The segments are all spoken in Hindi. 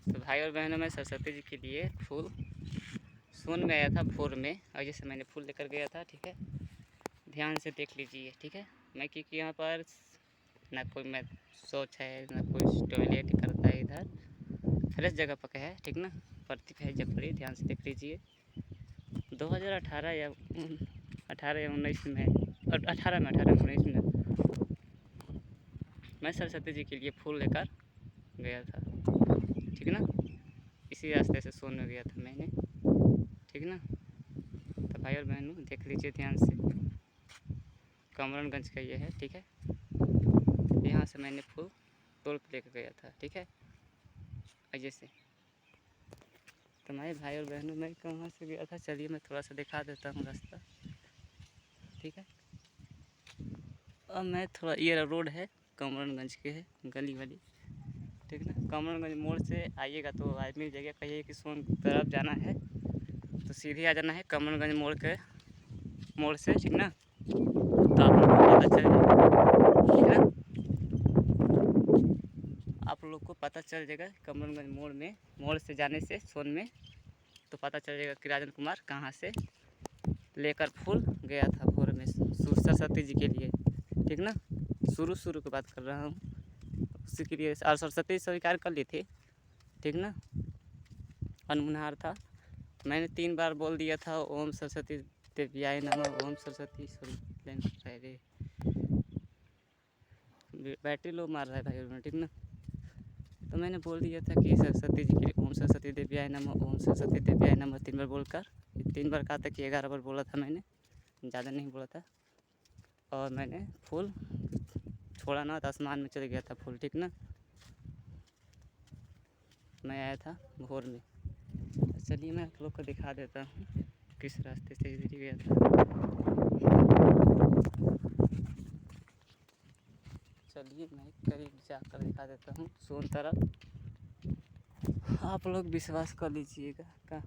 तो भाई और बहनों, मैं सरस्वती जी के लिए फूल सोन में आया था भोर में, और जैसे मैंने फूल लेकर गया था। ठीक है, ध्यान से देख लीजिए। ठीक है, मैं क्योंकि यहाँ पर ना कोई मैं शौच है ना कोई टॉयलेट करता है, इधर फ्रेश जगह पका है। ठीक ना, प्रतीक है जफरी, ध्यान से देख लीजिए। 2018 या 18 या 19 में, और 18 में 19 में मैं सरस्वती जी के लिए फूल लेकर गया था। ठीक ना, इसी रास्ते से सोन में गया था मैंने। ठीक ना, तो भाई और बहनों देख लीजिए ध्यान से, कमरनगंज का ये है। ठीक है, यहाँ से मैंने फूल तोड़ के लेकर गया था। ठीक है, जैसे तो मैं भाई और बहनों, मैं कहाँ से गया था, चलिए मैं थोड़ा सा दिखा देता हूँ रास्ता। ठीक है, अब मैं थोड़ा, ये रोड है कमरनगंज के है, गली वाली। ठीक ना, कमरनगंज मोड़ से आइएगा तो आदमी जगह कहिए कि सोन तरफ जाना है तो सीधे आ जाना है कमरनगंज मोड़ से। ठीक ना, तो आप लोग को पता चल जाएगा। ठीक ना, आप लोग को पता चल जाएगा कमरनगंज मोड़ से जाने से सोन में, तो पता चल जाएगा कि राजन कुमार कहाँ से लेकर फूल गया था भोर में सरस्वती जी के लिए। ठीक ना, शुरू की बात कर रहा हूँ, उसी के लिए। और सरस्वती स्वीकार कर ली थी। ठीक ना, अनमुनहार था, मैंने 3 बार बोल दिया था ओम सरस्वती देव्याय नमः, ओम सरस्वती रे, बैटरी लो मार रहा है भाई और। ठीक ना, तो मैंने बोल दिया था कि सरस्वती जी के लिए ओम सरस्वती देव्याय नमः, ओम सरस्वती देव्याय नमः 3 बार बोलकर, 3 बार कहा था कि 11 बार बोला था मैंने, ज़्यादा नहीं बोला था। और मैंने फूल छोड़ा ना तो आसमान में चले गया था फूल। ठीक ना, मैं आया था भोर में। चलिए मैं आप लोग को दिखा देता हूँ किस रास्ते से इधर गया था। चलिए मैं करीब जाकर दिखा देता हूँ सोन तरफ, आप लोग विश्वास कर लीजिएगा का।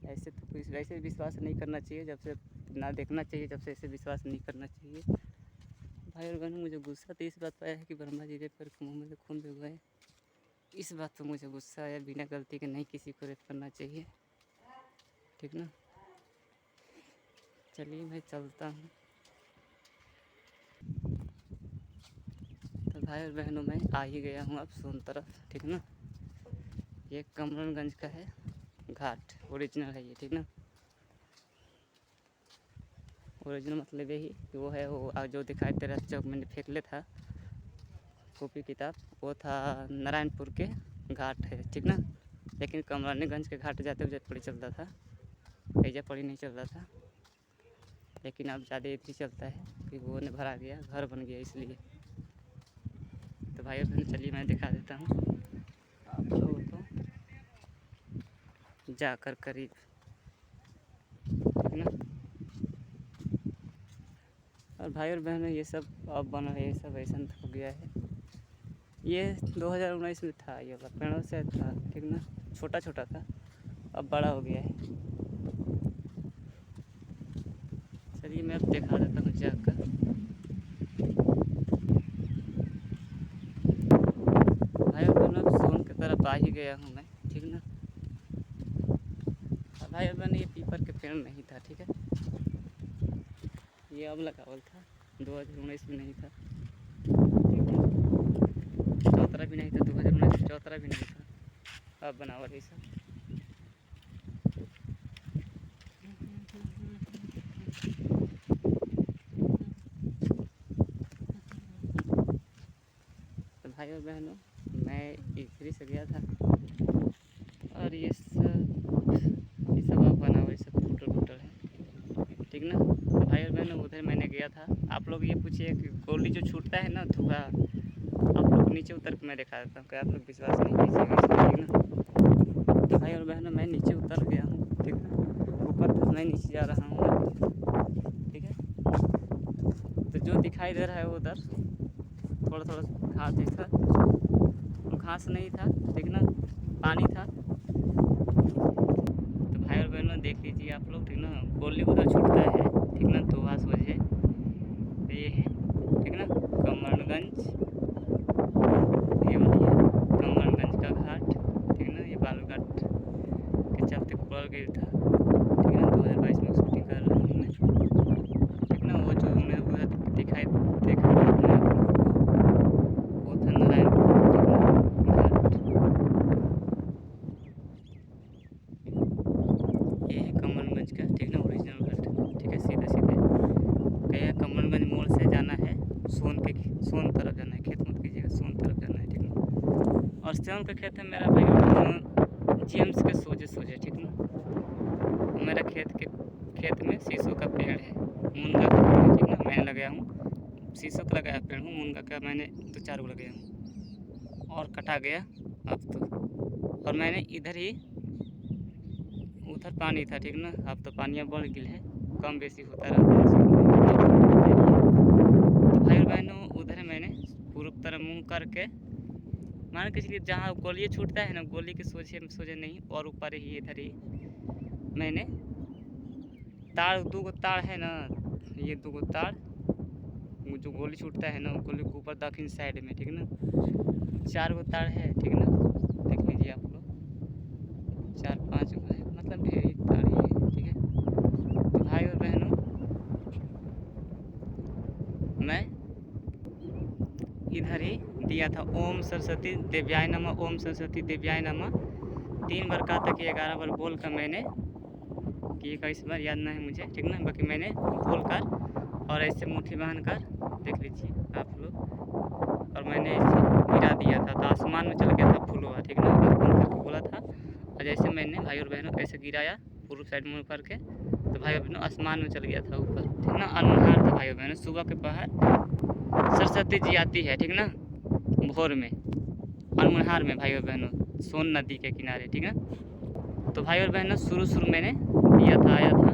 ऐसे तो कुछ वैसे विश्वास नहीं करना चाहिए, जब से ना देखना चाहिए, जब से ऐसे विश्वास नहीं करना चाहिए। भाई और बहनों, मुझे गुस्सा तो इस बात पर आया है कि ब्रह्मा जी रेप करके मुँह में से खून बह गए। इस बात पर मुझे गुस्सा आया, बिना गलती के नहीं किसी को रेप करना चाहिए। ठीक ना, चलिए मैं चलता हूँ। तो भाई और बहनों, मैं आ ही गया हूँ अब सोन तरफ। ठीक ना, ये कमरनगंज का है घाट, ओरिजिनल है ये। ठीक ना, ओरिजिनल मतलब यही कि वो है, वो जो दिखाई दे रहा चौक मैंने फेंक ले था कॉपी किताब, वो था नारायणपुर के घाट है। ठीक ना, लेकिन कमरानीगंज के घाट जाते हुए पड़ी चलता था, ऐजा पड़ी नहीं चल रहा था, लेकिन अब ज़्यादा इधर ही चलता है कि वो ने भरा गया, घर बन गया इसलिए। तो भाई और बहन चलिए मैं दिखा देता हूँ आप लोगों को जाकर करीब। ठीक ना, और भाई और बहन ये सब अब बना है, ये सब ऐसा हो गया है। ये 2019 में था, ये वाला पेड़ों से था। ठीक ना, छोटा छोटा था, अब बड़ा हो गया है। चलिए मैं अब दिखा देता हूँ जाकर। भाई और बहन अब सोन की तरफ आ ही गया हूँ मैं। ठीक ना, भाई और बहन ये पीपर के पेड़ नहीं था। ठीक है, ये अब लगावल था, 2019 में नहीं था। 14 भी नहीं था, 2019 में 14 भी नहीं था, अब बनावल है सब। तो भाई और बहनों, मैं इधर से गया था, और ये सब अब बनावल सब टूटल है। ठीक ना, तो भाई और बहनों उधर मैंने गया था। आप लोग ये पूछिए कि गोली जो छूटता है ना धुआं, आप लोग नीचे उतर के मैं दिखा देता हूँ, क्या आप लोग विश्वास नहीं कीजिएगा। ठीक ना, तो भाई और बहनों मैं नीचे उतर गया हूँ। ठीक है, ऊपर तो मैं नीचे जा रहा हूँ। ठीक है, तो जो दिखाई दे रहा है उधर थोड़ा थोड़ा घास जैसा, तो घास नहीं था। ठीक ना, पानी था। तो भाई और बहनों देख लीजिए आप लोग। ठीक ना, गोली उधर छूटता है। ठीक ना, तो वहाँ वजह ये है। ठीक ना, कमरनगंज, ये वाली है कमरनगंज का घाट। ठीक ना, सेवन का खेत है मेरा भाई जेम्स के सोझे ठीक ना। मेरा खेत में शीशो का पेड़ है, मुनगा का पेड़ है ठीक ना। मैंने लगाया हूँ शीशो का लगाया पेड़ हूँ, मुनगा का मैंने 2-4 को लगाया हूँ और कटा गया अब तो। और मैंने इधर ही उधर पानी था ठीक ना, अब तो पानी अब बढ़ गया है, कम बेसी होता रहता है। तो भाई और बहनों उधर मैंने पूर्व तरफ मुँह करके मान के चलिए जहाँ गोली छूटता है ना, गोली के सोझे नहीं और ऊपर ही इधर ही मैंने तार 2 तार है ना, ये 2 तार जो गोली छूटता है ना, गोली के ऊपर दक्षिण साइड में ठीक ना 4 तार है ठीक ना। देख लीजिए आप लोग 4-5 है, मतलब ढेर ही तार ही है ठीक है। तो भाई और बहनों मैं इधर ही दिया था ओम सरस्वती देव्याय नमः, ओम सरस्वती देव्याय नमः 3 बार कहा था कि 11 बार बोल कर मैंने कि 21 बार याद नहीं है मुझे ठीक ना। बाकी मैंने बोल कर और ऐसे मुट्ठी बांध कर देख लीजिए आप लोग, और मैंने ऐसे गिरा दिया था तो आसमान में चल गया था फूल हुआ ठीक ना। बंद करके बोला था और जैसे मैंने भाई और बहनों ऐसे गिराया पूर्व साइड मुँह करके तो भाई और बहनों आसमान में चल गया था ऊपर ठीक ना। अनहार था भाई और बहनों, सुबह के पहर सरस्वती जी आती है ठीक ना, भोर में अनहार में भाई और बहनों, सोन नदी के किनारे ठीक ना। तो भाई और बहनों शुरू मैंने दिया था आया था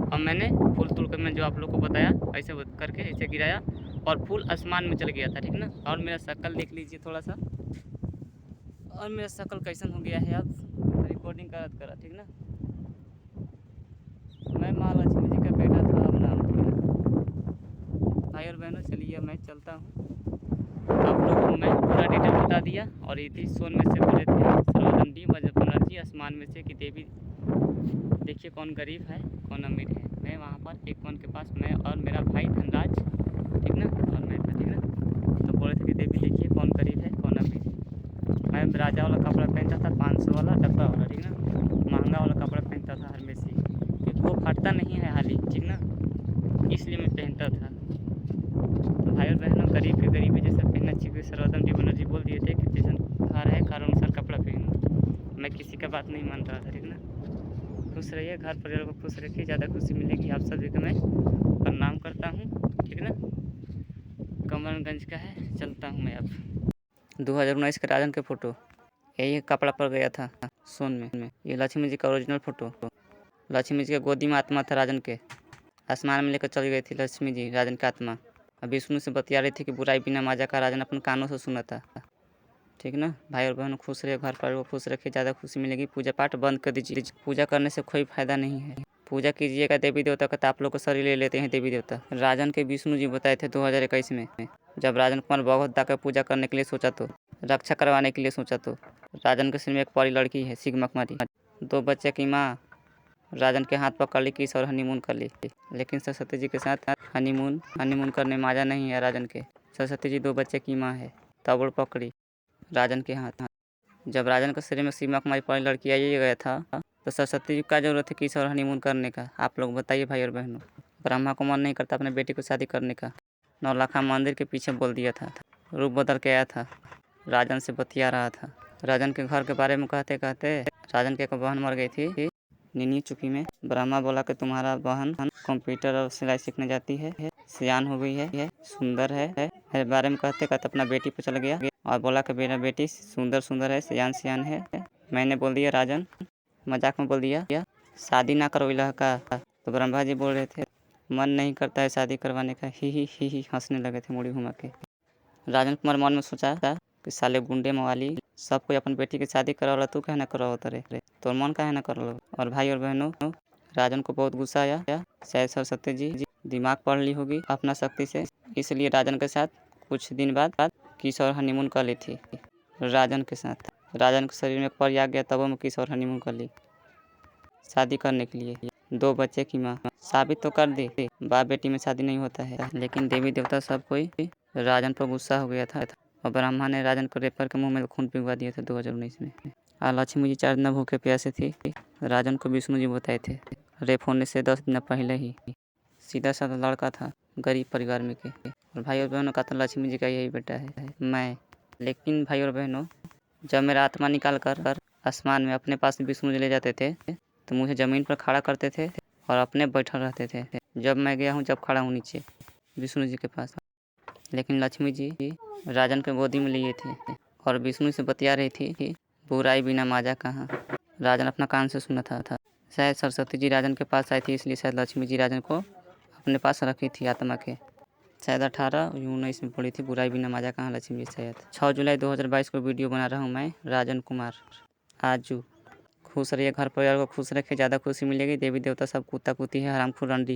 और मैंने फूल तोड़ कर मैं जो आप लोग को बताया ऐसे करके ऐसे गिराया और फूल आसमान में चल गया था ठीक ना। और मेरा शक्ल देख लीजिए थोड़ा सा, और मेरा शक्ल कैसन हो गया है अब रिकॉर्डिंग करा ठीक ना। मैं महालक्ष्मी जी का बेटा था अब नाम ठीक ना। भाई और बहनों चलिए मैं चलता हूँ, आप लोगों को मैं पूरा डिटेल बता दिया। और ये थी सोन में से बोले थे सर्वोदम डी बनर्जी आसमान में से कि देवी देखिए कौन गरीब है कौन अमीर है। मैं वहाँ पर एक कौन के पास मैं और मेरा भाई धनराज ठीक ना और मैं था ठीक ना। तो बोले थे कि देवी देखिए कौन गरीब है कौन अमीर है। मैं राजा वाला कपड़ा पहनता था 500 वाला डब्बा वाला ठीक ना, महंगा वाला कपड़ा पहनता था हमेशा क्योंकि वो फटता नहीं है हाली ठीक ना, इसलिए मैं पहनता था। तो भाई और बहनों गरीब के गरीबी जैसा पहनना चाहिए, सर्वोदम डी बनर्जी बोल दिए थे कि जैसा खा रहा है कारण अनुसार कपड़ा पहनो। मैं किसी का बात नहीं मान रहा था ठीक ना। खुश रहिए, घर परिवार को खुश रखिए, ज़्यादा खुशी मिलेगी आप सभी को मैं प्रणाम करता हूँ ठीक ना। कमरगंज का है, चलता हूँ मैं अब। 2019 के राजन के फ़ोटो, यही कपड़ा पर गया था सोन में। ये लक्ष्मी जी का ओरिजिनल फ़ोटो, लक्ष्मी जी के गोदी में आत्मा था राजन के, आसमान में लेकर चली गई थी लक्ष्मी जी राजन की आत्मा। अब विष्णु से बतिया रही थी कि बुराई बिना माजा का राजन अपन कानों से सुना था ठीक ना। भाई और बहनों खुश रहिए, घर पर को खुश रखिए, ज़्यादा खुशी मिलेगी। पूजा पाठ बंद कर दीजिए, पूजा करने से कोई फायदा नहीं है। पूजा कीजिएगा देवी देवता का तो आप लोग को शरीर ले लेते हैं देवी देवता। राजन के विष्णु जी बताए थे 2021 में, जब राजन कुमार भगवत का पूजा करने के लिए सोचा तो, रक्षा करवाने के लिए सोचा तो। राजन के सिर में एक परी लड़की है सिग्मा कुमारी, 2 बच्चे की माँ राजन के हाथ पकड़ ली किस और हनीमून कर ली, लेकिन सरस्वती जी के साथ हनीमून करने माजा नहीं है राजन के। सरस्वती जी 2 बच्चे की माँ है, तब पकड़ी राजन के हाथ। जब राजन के शरीर में सीमा कुमारी परी लड़की आई गया था तो सरस्वती जी का जरूरत है किस और हनीमून करने का, आप लोग बताइए भाई और बहनों। ब्रह्मा को मन नहीं करता अपने बेटी को शादी करने का, नौलखा मंदिर के पीछे बोल दिया था, रूप बदल के आया था, राजन से बतिया रहा था। राजन के घर के बारे में कहते कहते राजन की एक बहन मर गई थी नीनी चुकी में। ब्रह्मा बोला कि तुम्हारा बहन कंप्यूटर और सिलाई सीखने जाती है, सियान हो गई है, सुंदर है बारे में कहते कहते अपना बेटी पर चल गया और बोला कि मेरा बेटी सुंदर है, सियान है। मैंने बोल दिया राजन मजाक में बोल दिया शादी ना करो इलाह का। तो ब्रह्मा जी बोल रहे थे मन नहीं करता है शादी करवाने का, ही हंसने लगे थे मुड़ी घुमा के। राजन कुमार मन में सोचा कि साले गुंडे मवाली सब कोई अपन बेटी की शादी करावला, तू कहना कराओ तरे तो मन काहे ना कर लो। और भाई और बहनों राजन को बहुत गुस्सा आया, शायद सरस्वती जी दिमाग पढ़ ली होगी अपना शक्ति से, इसलिए राजन के साथ कुछ दिन बाद किशोर हनीमून कर ली थी राजन के साथ। राजन के शरीर में परी आ गया तब वो किशोर हनीमून कर ली शादी करने के लिए। 2 बच्चे की माँ साबित तो कर दी बाप बेटी में शादी नहीं होता है, लेकिन देवी देवता सब कोई राजन पर गुस्सा हो गया था और ब्रह्मा ने राजन को रेपर के मुंह में खून पिघवा दिया था 2019 में। और लक्ष्मी जी 4 दिन भूखे प्यासे थी, राजन को विष्णु जी बताए थे। रेप होने से 10 दिन पहले ही सीधा साधा लड़का था गरीब परिवार में के, और भाई और बहनों का तो लक्ष्मी जी का यही बेटा है मैं। लेकिन भाई और बहनों जब मेरा आत्मा निकाल कर आसमान में अपने पास विष्णु जी ले जाते थे तो मुझे ज़मीन पर खड़ा करते थे और अपने बैठल रहते थे। जब मैं गया हूँ, जब खड़ा हूँ नीचे विष्णु जी के पास, लेकिन लक्ष्मी जी राजन के गोदी में लिए थे और विष्णु से बतिया रही थी कि बुराई बिना माजा कहाँ। राजन अपना कान से सुना था। शायद सरस्वती जी राजन के पास आई थी, इसलिए शायद लक्ष्मी जी राजन को अपने पास रखी थी आत्मा के। शायद 18-19 में पड़ी थी बुराई बिना माजा कहाँ लक्ष्मी जी। शायद 6 जुलाई 2022 को वीडियो बना रहा हूँ मैं, राजन कुमार आजू। खुश रहिए, घर परिवार को खुश रखे, ज़्यादा खुशी मिलेगी। देवी देवता सब कुत्ता कुत्ती है, हरामखोर रंडी